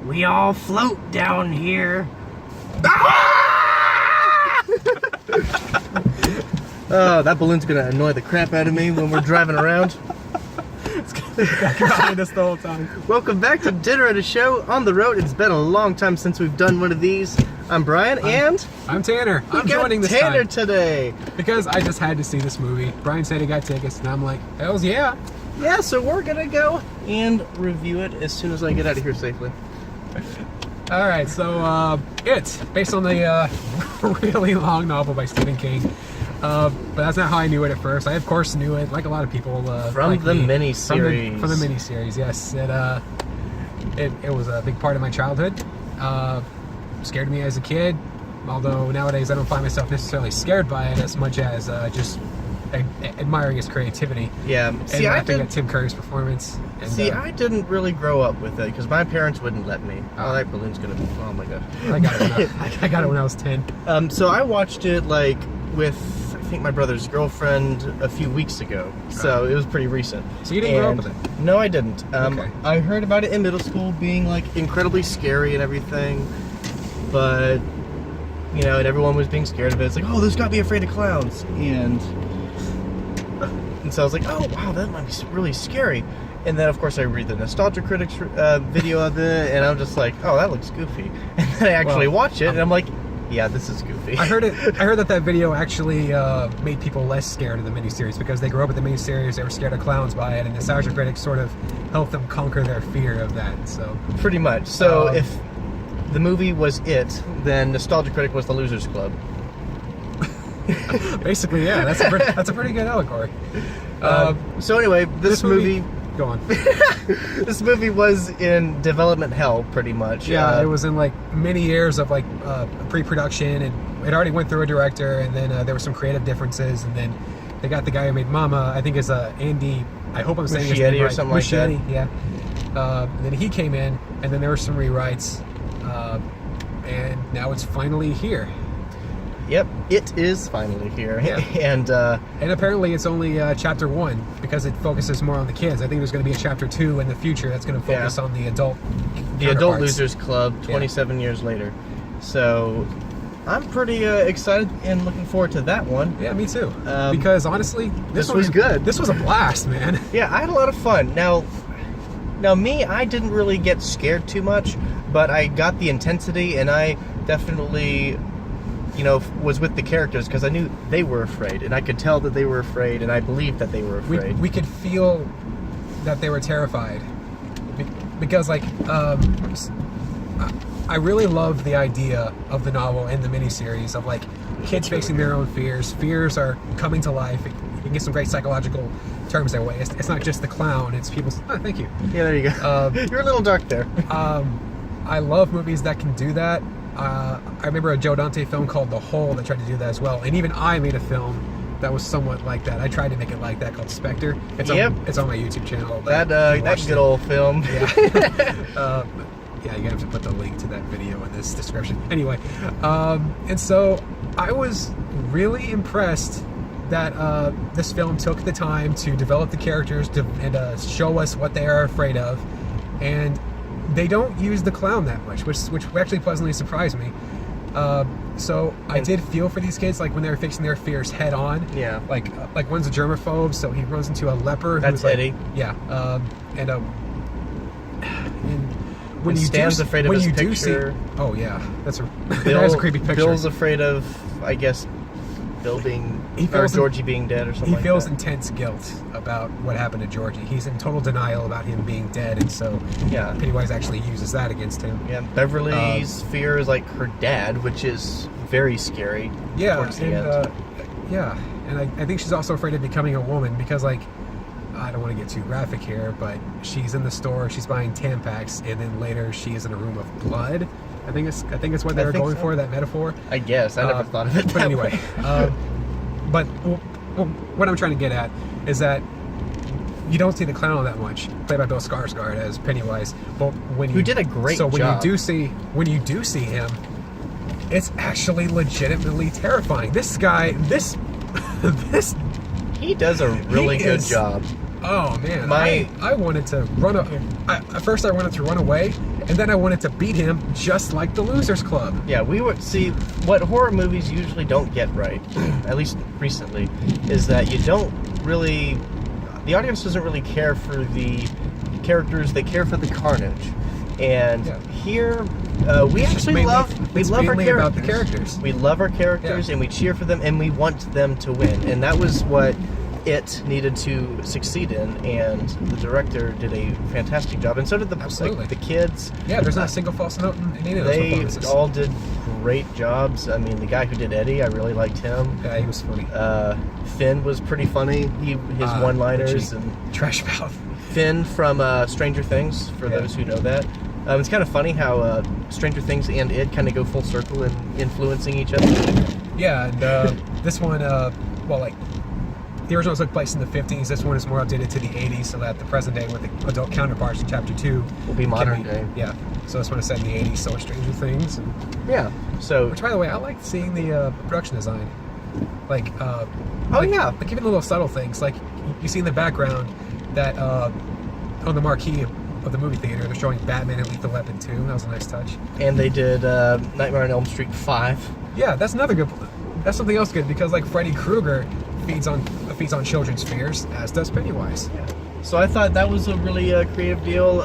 We all float down here. Oh, that balloon's gonna annoy the crap out of me when we're driving around. It's gonna be back behind us the whole time. Welcome back to Dinner at a Show on the road. It's been a long time since we've done one of these. I'm Brian, and I'm Tanner. I'm got joining this Tanner time today because I just had to see this movie. Brian said he got tickets, and I'm like, hells yeah. Yeah, so we're gonna go and review it as soon as I get out of here safely. All right, so it's based on the really long novel by Stephen King. But that's not how I knew it at first. I, of course, knew it, like a lot of people. From like the me. miniseries. From the miniseries, yes. It was a big part of my childhood. Scared me as a kid, although nowadays I don't find myself necessarily scared by it as much as just admiring his creativity. Yeah. See, I think at Tim Curry's performance. And, I didn't really grow up with it because my parents wouldn't let me. Oh, that balloon's gonna. Oh my god. I got it when I was 10. So I watched it like with I think my brother's girlfriend a few weeks ago. So it was pretty recent. So you didn't grow up with it? No, I didn't. Okay. I heard about it in middle school being like incredibly scary and everything, but you know, and everyone was being scared of it. It's like, oh, there's got to be afraid of clowns, and so I was like, oh wow, that might be really scary. And then of course I read the Nostalgia Critics video of it, and I'm just like, oh, that looks goofy. And then I actually watch it, and I'm like, yeah, this is goofy. I heard that video actually made people less scared of the miniseries because they grew up with the miniseries. They were scared of clowns by it, and Nostalgia Critics sort of helped them conquer their fear of that. So pretty much. So if the movie was it, then Nostalgia Critic was the Losers Club. Basically, yeah, that's a pretty good allegory. So anyway, this movie. Go on. This movie was in development hell, pretty much. Yeah, it was in like many years of like pre-production, and it already went through a director, and then there were some creative differences, and then they got the guy who made Mama. I think is Andy. I hope I'm saying his name right. Or something like that. Yeah. And then he came in, and then there were some rewrites, and now it's finally here. Yep, it is finally here. Yeah. And apparently it's only chapter 1 because it focuses more on the kids. I think there's going to be a chapter 2 in the future that's going to focus on the adult Losers Club 27 years later. So I'm pretty excited and looking forward to that one. Yeah, me too. Because honestly, this was good. This was a blast, man. Yeah, I had a lot of fun. Now me, I didn't really get scared too much, but I got the intensity, and I definitely, you know, was with the characters because I knew they were afraid, and I could tell that they were afraid, and I believed that they were afraid. We could feel that they were terrified because, like, I really love the idea of the novel and the miniseries of like kids facing their own fears. Fears are coming to life. You can get some great psychological terms that way. It's not just the clown. It's people's. Oh, thank you. Yeah, there you go. You're a little dark there. I love movies that can do that. I remember a Joe Dante film called The Hole that tried to do that as well, and even I made a film that was somewhat like that. I tried to make it like that called Spectre. It's on my YouTube channel. That good old film. Yeah. Yeah, you're gonna have to put the link to that video in this description. Anyway, and so I was really impressed that this film took the time to develop the characters and show us what they are afraid of, and they don't use the clown that much, which actually pleasantly surprised me. So I did feel for these kids, like when they were facing their fears head on. Yeah. Like one's a germaphobe, so he runs into a leper. That's who's Eddie. Like, yeah. And when you Stan's afraid of his picture. Do see, oh yeah, that's a creepy picture. Bill's afraid of, I guess, Bill being or Georgie being dead or something. He like feels that. intense guilt about what happened to Georgie. He's in total denial about him being dead, and so Pennywise actually uses that against him. Yeah, Beverly's fear is like her dad, which is very scary. Yeah, towards the end. And I think she's also afraid of becoming a woman because, like, I don't want to get too graphic here, but she's in the store, she's buying Tampax, and then later she is in a room of blood. I think it's what they were going for, that metaphor. I guess I never thought of it. But anyway, but what I'm trying to get at is that you don't see the clown that much, played by Bill Skarsgård as Pennywise. But who did a great job. So when you do see him, it's actually legitimately terrifying. This guy, he does a really good job. Oh man, I wanted to run. At first, I wanted to run away, and then I wanted to beat him just like the Losers Club. Yeah, we would see what horror movies usually don't get right, at least recently, is that you don't really, the audience doesn't really care for the characters, they care for the carnage. And here, we actually love our characters. About the characters. We love our characters, and we cheer for them, and we want them to win. And that was what it needed to succeed in, and the director did a fantastic job, and so did the kids. Yeah, there's not a single false note in any of those performances. They all did great jobs. I mean, the guy who did Eddie, I really liked him. Yeah, he was funny. Finn was pretty funny. His one-liners and trash mouth. Finn from Stranger Things, for those who know that. It's kind of funny how Stranger Things and it kind of go full circle in influencing each other. Yeah, and this one, well, like, the original took place in the 50s. This one is more updated to the 80s, so that the present day with the adult counterparts in Chapter 2 will be modern day. Yeah, so this one is set in the 80s, so is Stranger Things. And, so... Which, by the way, I liked seeing the production design. Like, like even the little subtle things. Like, you see in the background that on the marquee of the movie theater, they're showing Batman and Lethal Weapon 2. That was a nice touch. And they did Nightmare on Elm Street 5. Yeah, that's another good. That's something else good, because like Freddy Krueger feeds on children's fears, as does Pennywise. Yeah. So I thought that was a really creative deal.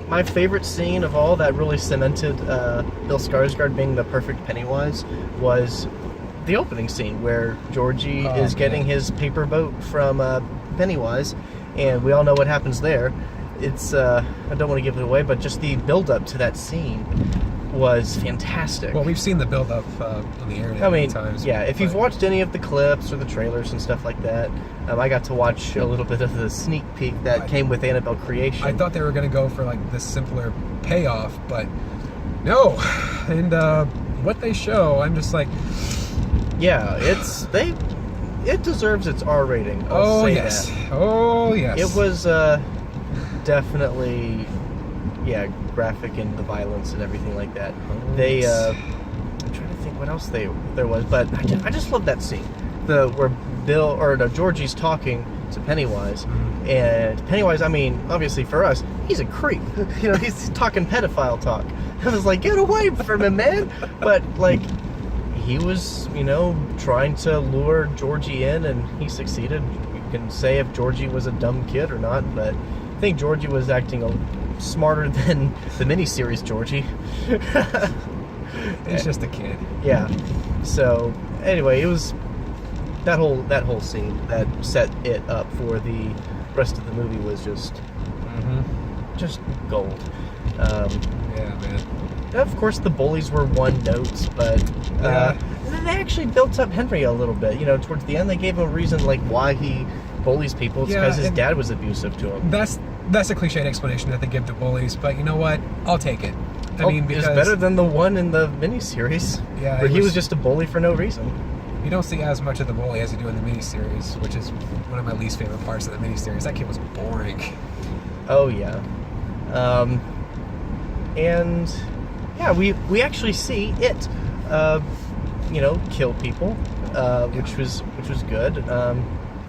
My favorite scene of all that really cemented Bill Skarsgård being the perfect Pennywise was the opening scene where Georgie is getting his paper boat from Pennywise, and we all know what happens there. It's I don't want to give it away, but just the build-up to that scene was fantastic. Well, we've seen the build-up on the internet many times. Yeah, if you've watched any of the clips or the trailers and stuff like that, I got to watch a little bit of the sneak peek that came with Annabelle Creation. I thought they were going to go for like this simpler payoff, but no. And what they show, I'm just like, yeah, it deserves its R rating. I'll say that. Oh yes. It was definitely, graphic in the violence and everything like that. They, I'm trying to think what else there was, but I just love that scene, where Georgie's talking to Pennywise, and Pennywise, I mean, obviously for us, he's a creep. You know, he's talking pedophile talk. I was like, get away from him, man! But like, he was, trying to lure Georgie in, and he succeeded. You can say if Georgie was a dumb kid or not, but I think Georgie was acting smarter than the miniseries Georgie. He's just a kid. Yeah. So anyway, it was that whole scene that set it up for the rest of the movie was just gold. Yeah, man. Of course, the bullies were one note, but they actually built up Henry a little bit. Towards the end, they gave him a reason like why he bullies people. It's because his dad was abusive to him. That's a cliched explanation that they give to bullies, but you know what? I'll take it. I mean, because it's better than the one in the miniseries, where he was just a bully for no reason. You don't see as much of the bully as you do in the miniseries, which is one of my least favorite parts of the miniseries. That kid was boring. Oh yeah, and yeah, we actually see it, kill people, which was good.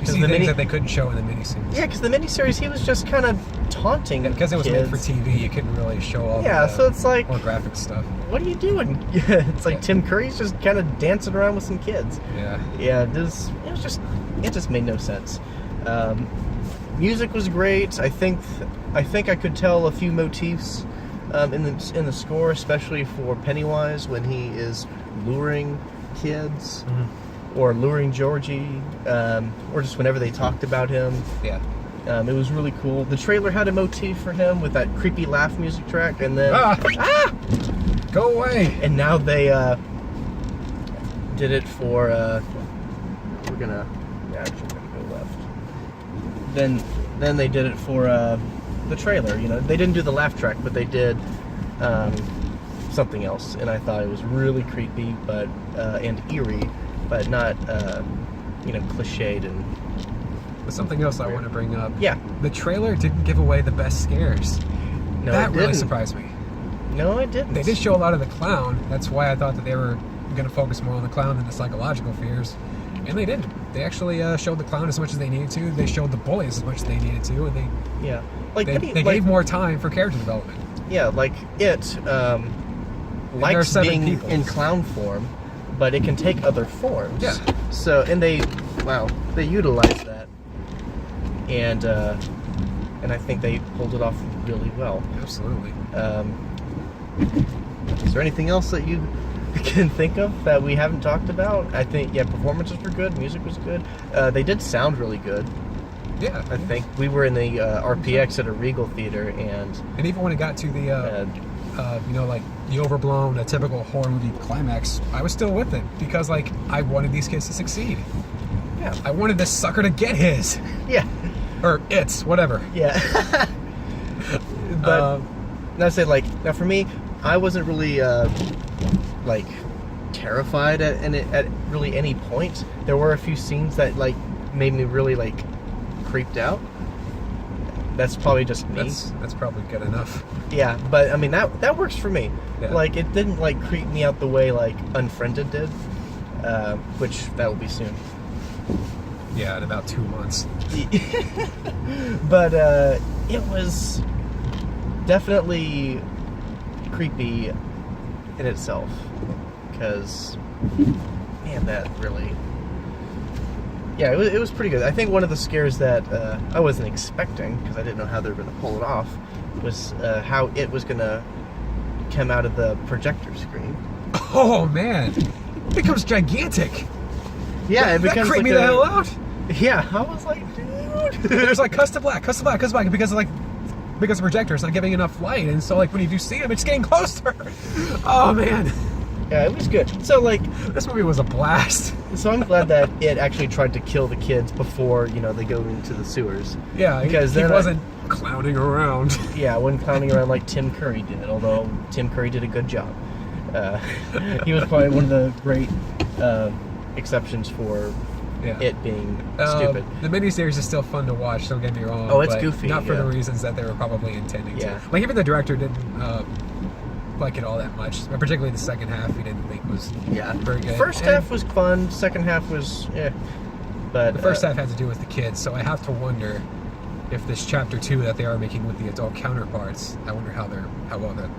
You see things that they couldn't show in the miniseries. Yeah, because the miniseries, he was just kind of taunting because it was kids. made for TV, you couldn't really show all so it's like more graphic stuff. What are you doing? It's like Tim Curry's just kind of dancing around with some kids. Yeah, it just made no sense. Music was great. I think I could tell a few motifs in the score, especially for Pennywise when he is luring kids. Or luring Georgie, or just whenever they talked about him. Yeah. It was really cool. The trailer had a motif for him with that creepy laugh music track, and then... Go away! And now they did it for... we're gonna... Actually, we're gonna go left. Then they did it for the trailer, They didn't do the laugh track, but they did something else, and I thought it was really creepy, but and eerie, but not, cliched and... But something else I want to bring up. Yeah. The trailer didn't give away the best scares. No, that it really didn't. surprised me. No, it didn't. They did show a lot of the clown. That's why I thought that they were going to focus more on the clown than the psychological fears. And they didn't. They actually showed the clown as much as they needed to. They showed the bullies as much as they needed to. And they gave more time for character development. Yeah, like it likes 7 being people. in clown form, but it can take other forms. Yeah. So, and they utilize that, and I think they pulled it off really well. Absolutely. Is there anything else that you can think of that we haven't talked about? I think, performances were good, music was good. They did sound really good. Yeah. I think we were in the RPX at a Regal Theater, and even when it got to the, like the overblown, a typical horror movie climax, I was still with it because, like, I wanted these kids to succeed. yeah, I wanted this sucker to get his. yeah, Or it's, whatever. yeah. But now say now for me, I wasn't really terrified at really any point. There were a few scenes that made me really creeped out. That's probably just me. That's probably good enough. Yeah, but I mean that works for me. Yeah. It didn't creep me out the way Unfriended did, which that will be soon. Yeah, in about 2 months. But it was definitely creepy in itself, because man, that really, it was pretty good. I think one of the scares that I wasn't expecting, because I didn't know how they were going to pull it off, was how it was going to come out of the projector screen. Oh man, it becomes gigantic. Yeah, it That becomes creeped me the hell out. Yeah, I was like, dude. There's cuts to black, because the projector is not giving enough light, and so when you do see him, it's getting closer. Oh man. Yeah, it was good. So this movie was a blast. So I'm glad that it actually tried to kill the kids before they go into the sewers. Yeah, because he wasn't clowning around. Yeah, wasn't clowning around like Tim Curry did. Although Tim Curry did a good job. He was probably one of the great exceptions for it being stupid. The miniseries is still fun to watch. Don't get me wrong. Oh, it's but goofy. Not for the reasons that they were probably intending to. Even the director didn't like it all that much. Particularly the second half, he didn't think was very good. First half was fun. Second half was but the first half had to do with the kids. So I have to wonder if this chapter 2 that they are making with the adult counterparts. I wonder how well they're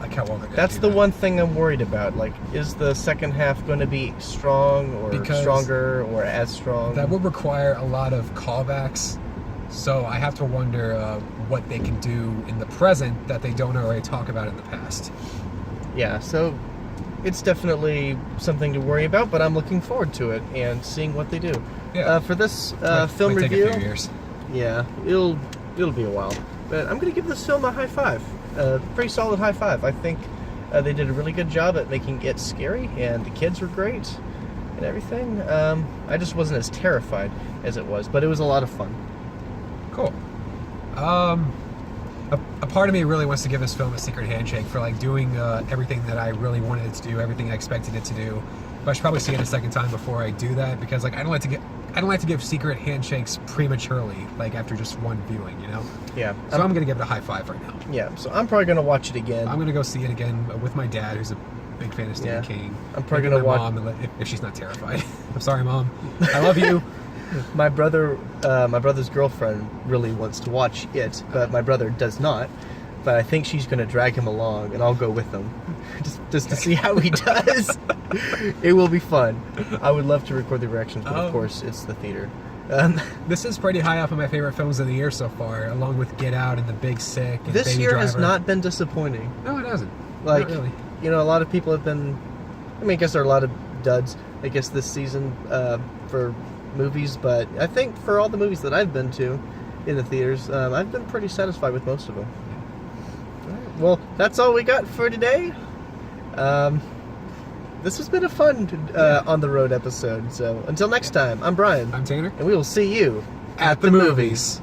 going to That's do the that. one thing I'm worried about. Is the second half going to be strong or stronger or as strong? That would require a lot of callbacks. So I have to wonder what they can do in the present that they don't already talk about in the past. Yeah, so it's definitely something to worry about, but I'm looking forward to it and seeing what they do. Yeah. For this Might film take review, a few years. yeah, it'll be a while. But I'm going to give this film a high five. Pretty solid high five. I think they did a really good job at making it scary, and the kids were great and everything. I just wasn't as terrified as it was, but it was a lot of fun. Cool. A part of me really wants to give this film a secret handshake for doing everything that I really wanted it to do, everything I expected it to do. But I should probably see it a second time before I do that, because I don't like to give secret handshakes prematurely, after just one viewing, Yeah. So I'm gonna give it a high five right now. Yeah. So I'm probably gonna watch it again. I'm gonna go see it again with my dad, who's a big fan of Stephen King. I'm probably Maybe gonna watch my mom if she's not terrified. I'm sorry, Mom. I love you. My brother's girlfriend really wants to watch it, but my brother does not. But I think she's going to drag him along, and I'll go with him, just to see how he does. It will be fun. I would love to record the reactions, but of course it's the theater. This is pretty high up on my favorite films of the year so far, along with Get Out and The Big Sick and This Baby year Driver. has not been disappointing. No, it hasn't. Not really. A lot of people have been. I guess there are a lot of duds. I guess this season for movies, but I think for all the movies that I've been to in the theaters, I've been pretty satisfied with most of them. Well, that's all we got for today. This has been a fun on the road episode. So until next time, I'm Brian. I'm Tanner. And we will see you at the movies.